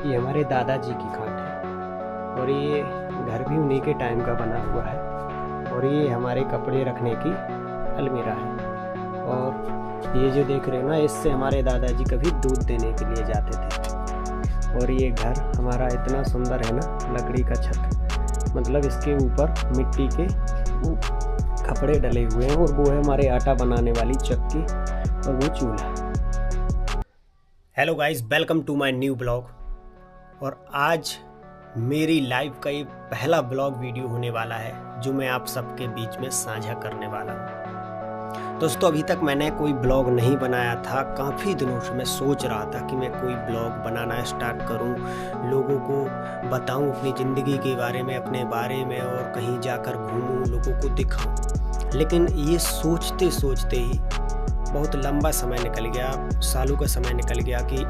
ये हमारे दादाजी की खाट है और ये घर भी उन्हीं के टाइम का बना हुआ है। और ये हमारे कपड़े रखने की अलमीरा है। और ये जो देख रहे हो ना, इससे हमारे दादाजी कभी दूध देने के लिए जाते थे। और ये घर हमारा इतना सुंदर है ना, लकड़ी का छत, मतलब इसके ऊपर मिट्टी के कपड़े डले हुए हैं। और वो है हमारे आटा बनाने वाली चक्की और वो चूल्हा। Hello guys, welcome to my new blog. और आज मेरी लाइफ का ये पहला ब्लॉग वीडियो होने वाला है जो मैं आप सबके बीच में साझा करने वाला हूँ। दोस्तों, अभी तक मैंने कोई ब्लॉग नहीं बनाया था। काफ़ी दिनों से मैं सोच रहा था कि मैं कोई ब्लॉग बनाना स्टार्ट करूँ, लोगों को बताऊँ अपनी ज़िंदगी के बारे में, अपने बारे में, और कहीं जाकर घूमूँ, लोगों को दिखाऊँ। लेकिन ये सोचते सोचते ही बहुत लंबा समय निकल गया, सालों का समय निकल गया कि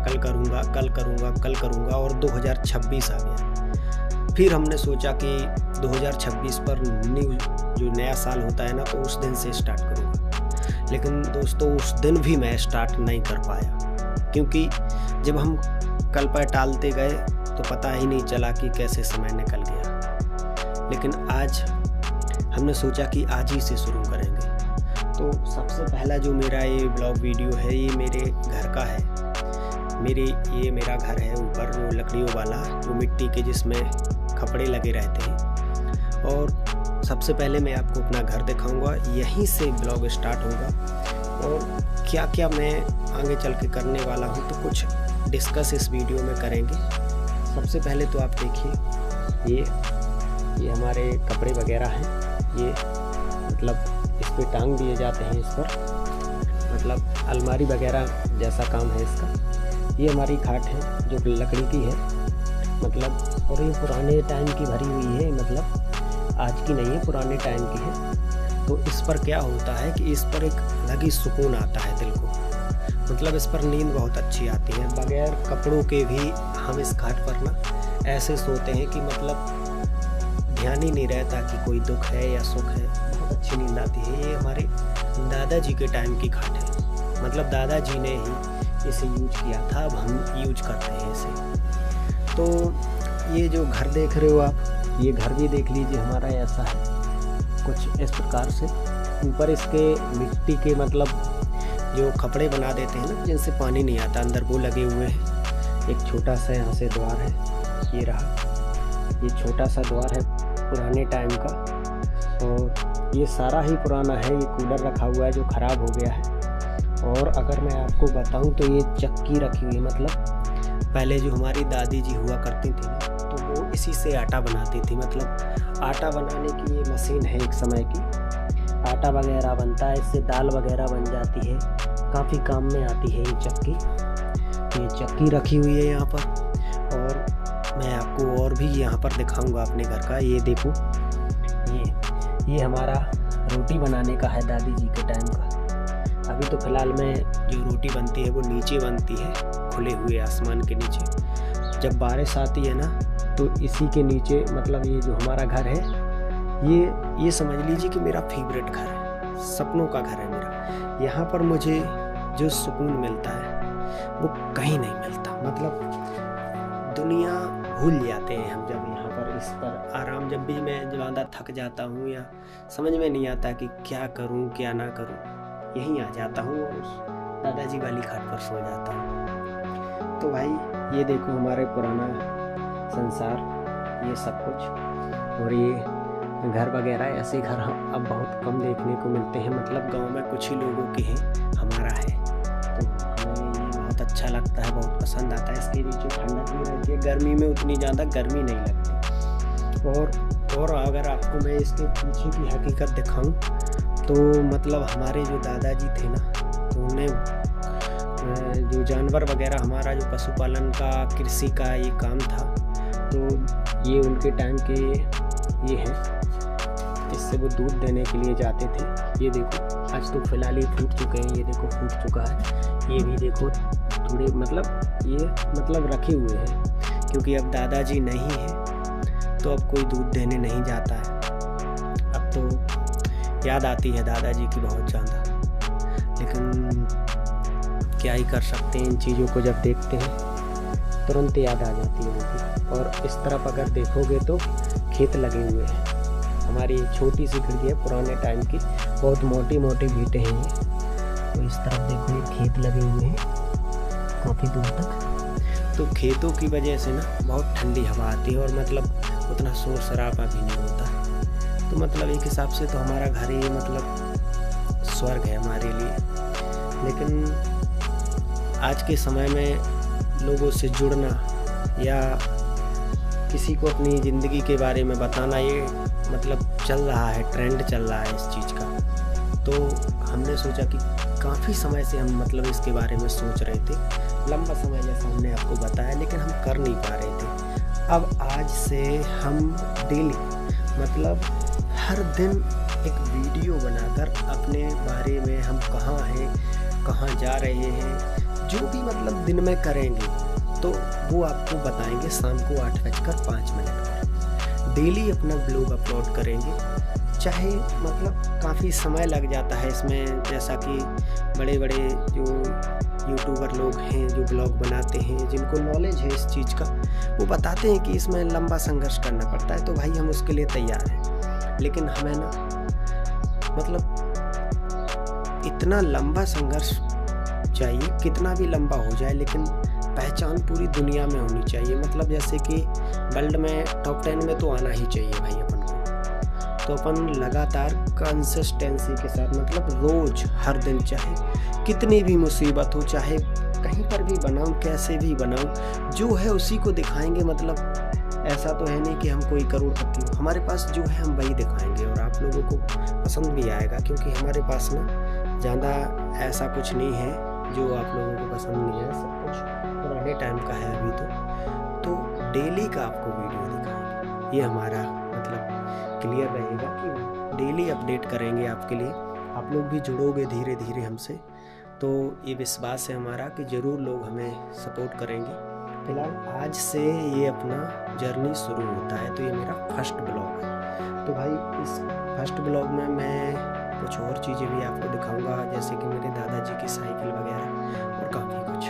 कल करूँगा, कल करूँगा, कल करूँगा, और 2026 आ गया। फिर हमने सोचा कि 2026 पर जो नया साल होता है ना, तो उस दिन से स्टार्ट करूँगा। लेकिन दोस्तों, उस दिन भी मैं स्टार्ट नहीं कर पाया, क्योंकि जब हम कल पर टालते गए तो पता ही नहीं चला कि कैसे समय निकल गया। लेकिन आज हमने सोचा कि आज ही से शुरू करेंगे। तो सबसे पहला जो मेरा ये ब्लॉग वीडियो है, ये मेरे घर का है। ये मेरा घर है ऊपर, जो लकड़ियों वाला, जो मिट्टी के, जिसमें कपड़े लगे रहते हैं। और सबसे पहले मैं आपको अपना घर दिखाऊंगा, यहीं से ब्लॉग स्टार्ट होगा। और क्या क्या मैं आगे चल के करने वाला हूँ, तो कुछ डिस्कस इस वीडियो में करेंगे। सबसे पहले तो आप देखिए, ये हमारे कपड़े वगैरह हैं। ये मतलब इस पर टांग दिए जाते हैं, इस पर मतलब अलमारी वगैरह जैसा काम है इसका। ये हमारी खाट है जो लकड़ी की है, मतलब, और ये पुराने टाइम की भरी हुई है, मतलब आज की नहीं है, पुराने टाइम की है। तो इस पर क्या होता है कि इस पर एक अलग ही सुकून आता है दिल को, मतलब इस पर नींद बहुत अच्छी आती है। बगैर कपड़ों के भी हम इस खाट पर ना ऐसे सोते हैं कि मतलब ध्यान ही नहीं रहता कि कोई दुख है या सुख है, बहुत अच्छी नींद आती है। ये हमारे दादाजी के टाइम की खाट है, मतलब दादाजी ने ही इसे यूज किया था, अब हम यूज करते हैं इसे। तो ये जो घर देख रहे हो आप, ये घर भी देख लीजिए हमारा ऐसा है, कुछ इस प्रकार से। ऊपर इसके मिट्टी के, मतलब जो कपड़े बना देते हैं ना, जिनसे पानी नहीं आता, अंदर वो लगे हुए हैं। एक छोटा सा यहाँ से द्वार है, ये रहा, ये छोटा सा द्वार है पुराने टाइम का। और ये सारा ही पुराना है। ये कूलर रखा हुआ है जो ख़राब हो गया है। और अगर मैं आपको बताऊं तो ये चक्की रखी हुई है, मतलब पहले जो हमारी दादी जी हुआ करती थी ना, तो वो इसी से आटा बनाती थी। मतलब आटा बनाने की ये मशीन है एक समय की, आटा वगैरह बनता है इससे, दाल वगैरह बन जाती है, काफ़ी काम में आती है ये चक्की। ये चक्की रखी हुई है यहाँ पर। और मैं आपको और भी यहाँ पर दिखाऊँगा अपने घर का। ये देखो, ये हमारा रोटी बनाने का है दादी जी के टाइम का। अभी तो फ़िलहाल में जो रोटी बनती है वो नीचे बनती है, खुले हुए आसमान के नीचे। जब बारिश आती है ना, तो इसी के नीचे, मतलब ये जो हमारा घर है, ये समझ लीजिए कि मेरा फेवरेट घर है, सपनों का घर है मेरा। यहाँ पर मुझे जो सुकून मिलता है वो कहीं नहीं मिलता। मतलब दुनिया भूल जाते हैं हम जब यहाँ पर इस पर आराम, जब भी मैं ज़्यादा थक जाता हूँ या समझ में नहीं आता कि क्या करूँ क्या ना करूँ, यहीं आ जाता हूँ और उस दादाजी वाली खाट पर सो जाता हूँ। तो भाई ये देखो हमारे पुराना संसार, ये सब कुछ। और ये घर वगैरह, ऐसे घर हम अब बहुत कम देखने को मिलते हैं, मतलब गांव में कुछ ही लोगों के हैं, हमारा है। तो हमें ये बहुत अच्छा लगता है, बहुत पसंद आता है। इसके नीचे ठंडक भी रहती है, गर्मी में उतनी ज़्यादा गर्मी नहीं लगती। और अगर आपको मैं इसके पीछे की हकीकत दिखाऊँ, तो मतलब हमारे जो दादाजी थे ना, तो उन्हें जो जानवर वगैरह, हमारा जो पशुपालन का, कृषि का ये काम था, तो ये उनके टाइम के ये हैं, इससे वो दूध देने के लिए जाते थे। ये देखो, आज तो फिलहाल ये फूट चुके हैं, ये देखो फूट चुका है। ये भी देखो थोड़े, मतलब ये मतलब रखे हुए हैं, क्योंकि अब दादाजी नहीं है तो अब कोई दूध देने नहीं जाता है। अब तो याद आती है दादाजी की बहुत ज़्यादा। लेकिन क्या ही कर सकते हैं। इन चीज़ों को जब देखते हैं तुरंत याद आ जाती है उनकी। और इस तरफ अगर देखोगे तो खेत लगे हुए हैं। हमारी छोटी सी खिड़की है पुराने टाइम की, बहुत मोटी मोटी भीटें हैं ये। तो इस तरफ देखो ये खेत लगे हुए हैं काफ़ी दूर तक। तो खेतों की वजह से ना बहुत ठंडी हवा आती है और मतलब उतना शोर शराबा भी नहीं होता। तो मतलब एक हिसाब से तो हमारा घर ही मतलब स्वर्ग है हमारे लिए। लेकिन आज के समय में लोगों से जुड़ना या किसी को अपनी ज़िंदगी के बारे में बताना, ये मतलब चल रहा है, ट्रेंड चल रहा है इस चीज़ का। तो हमने सोचा कि काफ़ी समय से हम मतलब इसके बारे में सोच रहे थे, लंबा समय जैसा हमने आपको बताया, लेकिन हम कर नहीं पा रहे थे। अब आज से हम डेली मतलब हर दिन एक वीडियो बनाकर अपने बारे में हम कहाँ हैं, कहाँ जा रहे हैं, जो भी मतलब दिन में करेंगे तो वो आपको बताएंगे शाम को 8:05 पर। डेली अपना ब्लॉग अपलोड करेंगे। चाहे मतलब काफ़ी समय लग जाता है इसमें, जैसा कि बड़े बड़े जो यूट्यूबर लोग हैं जो ब्लॉग बनाते हैं, जिनको नॉलेज है इस चीज़ का, वो बताते हैं कि इसमें लंबा संघर्ष करना पड़ता है। तो भाई हम उसके लिए तैयार हैं। लेकिन हमें ना मतलब इतना लंबा संघर्ष चाहिए, कितना भी लंबा हो जाए, लेकिन पहचान पूरी दुनिया में होनी चाहिए। मतलब जैसे कि वर्ल्ड में टॉप 10 में तो आना ही चाहिए भाई अपन को। तो अपन लगातार कंसिस्टेंसी के साथ मतलब रोज़ हर दिन, चाहे कितनी भी मुसीबत हो, चाहे कहीं पर भी बनाऊं, कैसे भी बनाऊं, जो है उसी को दिखाएंगे। मतलब ऐसा तो है नहीं कि हम कोई करोड़पति हो, हमारे पास जो है हम वही दिखाएंगे और आप लोगों को पसंद भी आएगा। क्योंकि हमारे पास ना ज़्यादा ऐसा कुछ नहीं है जो आप लोगों को पसंद नहीं है, सब कुछ पुराने टाइम का है अभी तो डेली का आपको वीडियो दिखाएंगे। ये हमारा मतलब क्लियर रहेगा कि डेली अपडेट करेंगे आपके लिए। आप लोग भी जुड़ोगे धीरे धीरे हमसे, तो ये विश्वास है हमारा कि ज़रूर लोग हमें सपोर्ट करेंगे। फिलहाल आज से ये अपना जर्नी शुरू होता है। तो ये मेरा फर्स्ट ब्लॉग है। तो भाई इस फर्स्ट ब्लॉग में मैं कुछ और चीज़ें भी आपको दिखाऊंगा, जैसे कि मेरे दादाजी की साइकिल वगैरह और काफ़ी कुछ।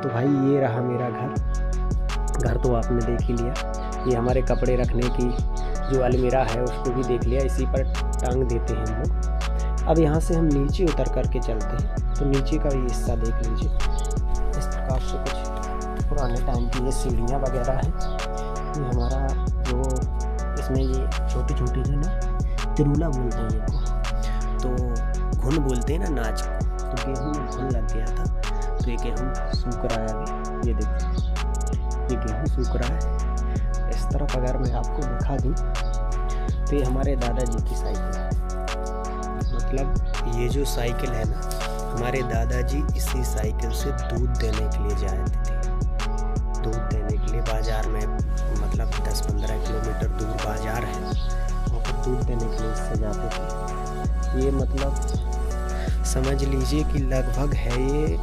तो भाई ये रहा मेरा घर तो आपने देख ही लिया। ये हमारे कपड़े रखने की जो अलमीरा है उसको भी देख लिया, इसी पर टांग देते हैं हम लोग। अब यहाँ से हम नीचे उतर करके चलते हैं। तो नीचे का भी हिस्सा देख लीजिए। इस प्रकार से कुछ पुराने टाइम की ये सीढ़ियाँ वगैरह हैं। ये हमारा जो इसमें ये छोटी छोटी जो ना तिरुला बोलते हैं इनको, तो घुन बोलते हैं ना नाच को। तो गेहूँ में घुन लग गया था, तो ये गेहूँ सूख रहा है अभी। ये देखिए ये गेहूँ सूख रहा है। इस तरफ अगर मैं आपको दिखा दूँ तो ये हमारे दादाजी की साइकिल है। मतलब ये जो साइकिल है ना, हमारे दादाजी इसी साइकिल से दूध देने के लिए जाते थे। दूध देने के लिए बाज़ार में मतलब 10-15 किलोमीटर दूर बाज़ार है, वहाँ पर दूध देने के लिए इससे जाते थे। ये मतलब समझ लीजिए कि लगभग है ये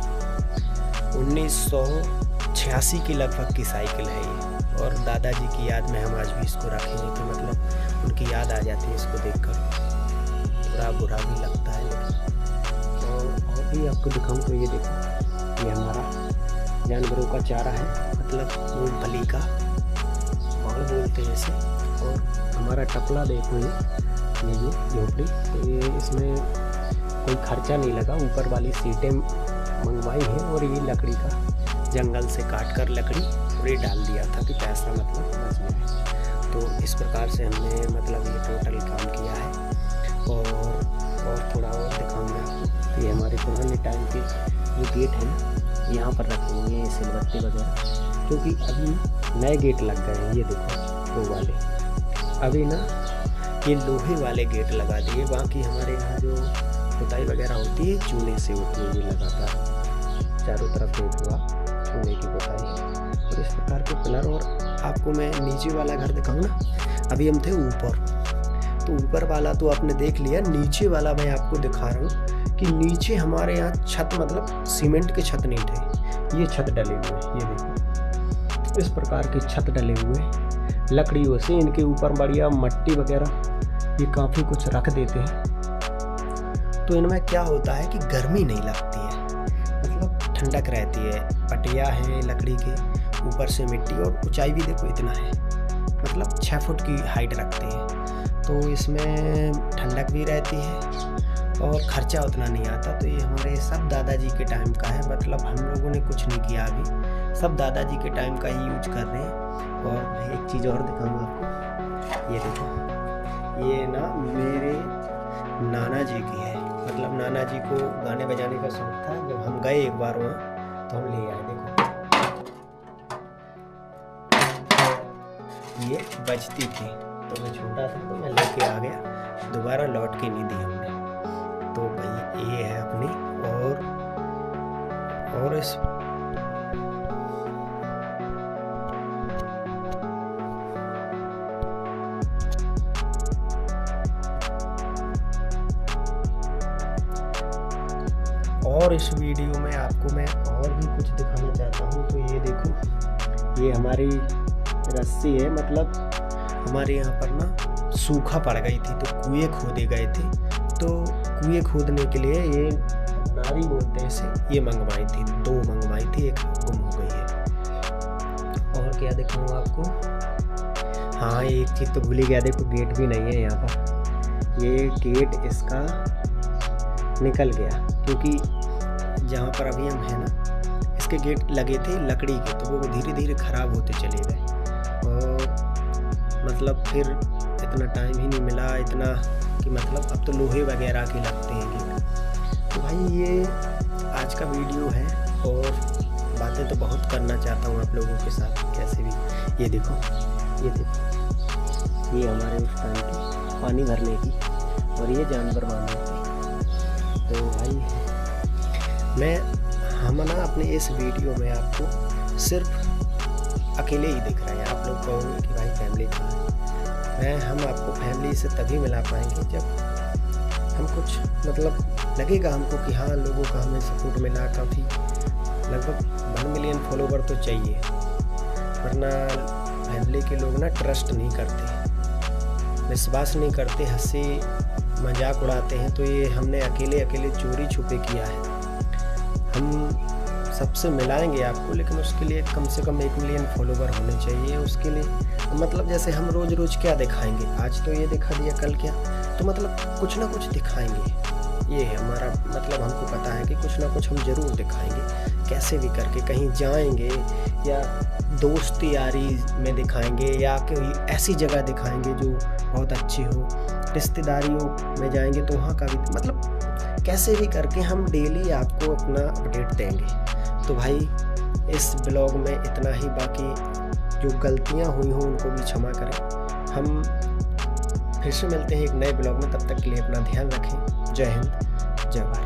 1986 की लगभग की साइकिल है ये। और दादाजी की याद में हम आज भी इसको रखेंगे कि मतलब उनकी याद आ जाती है इसको देखकर। थोड़ा बुरा भी लगता है लेकिन। और भी आपको दिखाऊं तो ये देखो, ये हमारा जानवरों का चारा है, मतलब मूंगफली का बाड़ बोलते हैं इसे। और हमारा टपला देखो, ये झोपड़ी, तो ये इसमें कोई खर्चा नहीं लगा, ऊपर वाली सीटें मंगवाई हैं और ये लकड़ी का जंगल से काट कर लकड़ी पूरी डाल दिया था कि पैसा मतलब बच जाए। तो इस प्रकार से हमने मतलब ये टोटल काम किया है। और थोड़ा और दिखाऊंगा आपको। तो ये हमारे पुराने टाइम के जो गेट हैं ना, यहाँ पर रखे हुए हैं सिलबट्टे वगैरह, क्योंकि अभी नए गेट लग गए हैं। ये देखो दो वाले, अभी ना ये लोहे वाले गेट लगा दिए। बाकी हमारे यहाँ जो पुताई वगैरह होती है चूने से होती है, ये लगातार चारों तरफ देखो आप, चूने की पुताई और इस प्रकार के पिलर। और आपको मैं नीचे वाला घर दिखाऊँ ना, अभी हम थे ऊपर, तो ऊपर वाला तो आपने देख लिया, नीचे वाला मैं आपको दिखा रहा हूँ कि नीचे हमारे यहाँ छत मतलब सीमेंट के छत नहीं थे, ये छत डले हुए हैं। ये देखो इस प्रकार के छत डले हुए लकड़ियों से, इनके ऊपर बढ़िया मट्टी वगैरह ये काफ़ी कुछ रख देते हैं। तो इनमें क्या होता है कि गर्मी नहीं लगती है, मतलब ठंडक रहती है। पटिया है लकड़ी के, ऊपर से मिट्टी, और ऊंचाई भी देखो इतना है, मतलब 6 फुट की हाइट रखते हैं। तो इसमें ठंडक भी रहती है और ख़र्चा उतना नहीं आता। तो ये हमारे सब दादाजी के टाइम का है, मतलब हम लोगों ने कुछ नहीं किया अभी, सब दादाजी के टाइम का ही यूज कर रहे हैं। और एक चीज़ और दिखाऊंगा आपको, ये देखो, ये ना मेरे नाना जी की है। मतलब नाना जी को गाने बजाने का शौक था। जब हम गए एक बार वहाँ तो हम ले आए। देखो ये बजती थी, तो मैं छोटा था तो मैं लेके आ गया, दोबारा लौट के नहीं दी हमने। तो भाई ये है अपनी, और इस वीडियो में आपको मैं और भी कुछ दिखाना चाहता हूँ। तो ये देखो, ये हमारी रस्सी है। मतलब हमारे यहाँ पर ना सूखा पड़ गई थी तो कुएं खोदे गए थे, तो कुएं खोदने के लिए ये नारी बोलते हैं इसे, ये मंगवाई थी, 2 मंगवाई थी, एक गुम हो गई है। और क्या दिखाऊँ आपको, हाँ एक चीज़ तो भूल ही गया, देखो गेट भी नहीं है यहाँ पर। ये गेट इसका निकल गया, क्योंकि जहाँ पर अभी हम हैं ना, इसके गेट लगे थे लकड़ी के, तो वो धीरे धीरे ख़राब होते चले गए। और मतलब फिर इतना टाइम ही नहीं मिला इतना कि मतलब अब तो लोहे वगैरह के लगते हैं गेट। तो भाई ये आज का वीडियो है, और बातें तो बहुत करना चाहता हूँ आप लोगों के साथ कैसे भी। ये देखो, ये हमारे उस टाइम की पानी भरने की, और ये जानवर मारने की। तो भाई हम ना अपने इस वीडियो में आपको सिर्फ अकेले ही दिख रहे हैं। आप लोग कहोगे कि भाई फैमिली कहाँ है। हम आपको फैमिली से तभी मिला पाएंगे जब हम कुछ मतलब लगेगा हमको कि हाँ लोगों का हमें सपोर्ट मिला। काफ़ी लगभग 1 मिलियन फॉलोवर तो चाहिए, वरना फैमिली के लोग ना ट्रस्ट नहीं करते, विश्वास नहीं करते, हंसी मजाक उड़ाते हैं। तो ये हमने अकेले चोरी छुपे किया है। हम सबसे मिलाएंगे आपको, लेकिन उसके लिए कम से कम 1 मिलियन फॉलोवर होने चाहिए। उसके लिए मतलब जैसे हम रोज़ क्या दिखाएंगे, आज तो ये दिखा दिया कल क्या, तो मतलब कुछ ना कुछ दिखाएंगे। ये है हमारा मतलब, हमको पता है कि कुछ ना कुछ हम ज़रूर दिखाएंगे, कैसे भी करके। कहीं जाएंगे या दोस्त यारी में दिखाएंगे, या कोई ऐसी जगह दिखाएंगे जो बहुत अच्छी हो, रिश्तेदारियों में जाएंगे तो वहाँ का भी मतलब कैसे भी करके हम डेली आपको अपना अपडेट देंगे। तो भाई इस ब्लॉग में इतना ही, बाकी जो गलतियाँ हुई हों उनको भी क्षमा करें। हम फिर से मिलते हैं एक नए ब्लॉग में, तब तक के लिए अपना ध्यान रखें। जय हिंद, जय भारत।